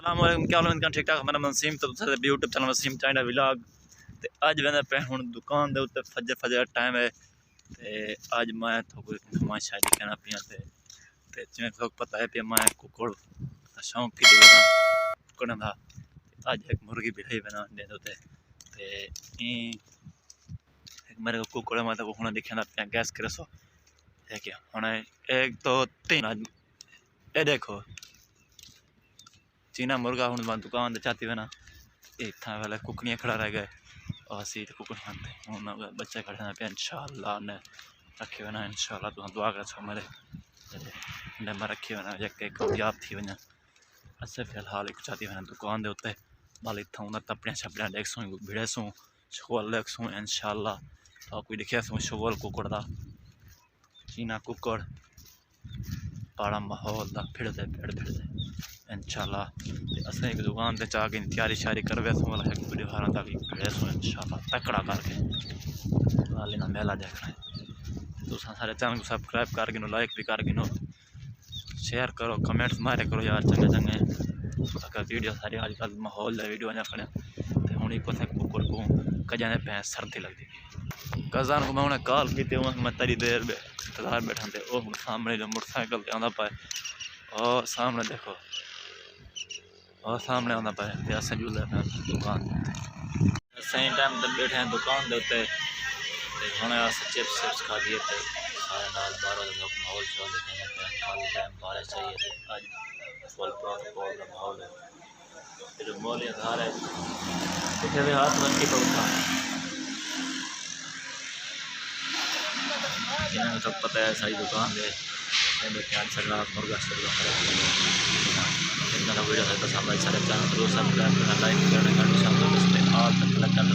अस्सलामुअलैकुम, क्या हाल है? ठीक ठाक। मेरा नसीम तो YouTube channel Naseem China vlog. तो अज वेंदे पे हुण दुकान दे उत्ते फजर टाइम है। तो अज मैं तो कोई नुमाइश दिखाना पिया ते जिवें लोग पता है पिया मैं कुकड़ शौक की कुकड़ दा अज एक मुर्गी बिठाई बना दे ते मेरे को कुकड़ मैं तो हुण दिखाना पिया। गैस करे सो है क्या हुण एक दो तीन आज ए देखो चीना मुर्गा हूँ दुकान चाहती है ना इतना वाले कुकड़ियाँ खड़ा रह गए और असी तो कुकड़ खाते हूँ बच्चे खड़े ना पे इंशाल्लाह ने रखे हुए ना इंशाल्लाह तुम दुआ कर सो मेरे मैं रखे हुए ना एक कामयाब थी वजह असे फिलहाल एक चाहती है दुकान के उत्ते बाल इतना उन्हें तपड़ियाँ छपड़ियाँ देख सूँ भिड़े सूँ शोल देख सूँ इंशाल्लाह तो कोई दिखे सूँ शोल कुकड़ का चीना कुकड़ बड़ा माहौल का फिरते फिरते इंशाल्लाह असें एक दुकान पे चाह के तैयारी शारी करवे सूँ वाला एक वीडियो हारा तक भिड़े सूँ इंशाल्लाह तकड़ा करके वाले ना मेला देखना है। तो सारे चैनल को सब्सक्राइब कर गिनो लाइक भी कर गिनो शेयर करो कमेंट्स मारे करो यार चंगे चंगे अगर वीडियो सारी आजकल माहौल वीडियो अजा खड़े तो हूँ को कुकुर को कजा पैं सर्दी लगती कज़ान को मैं उन्हें कॉल की मैं तरी देर इंतजार बैठा थे वो सामने जो मोटरसाइकिल आता पाए और सामने देखो और सामने आना पाए असें जुले पे दुकान सही टाइम तक बैठे हैं दुकान के उत्ते हूँ अस चिप्स चिप्स खा दिए थे सारे नाल बारह माहौल शोल देखे खाली टाइम बारिश चाहिए अज फुल प्रोटोकॉल का माहौल है जो मोल घर है कितने भी हाथ रखी पड़ता इन्हें तो पता है सारी दुकान है मुर्गा शर्गा वीडियो है तो सारे चैनल जरूर सब्सक्राइब करना लाइक करना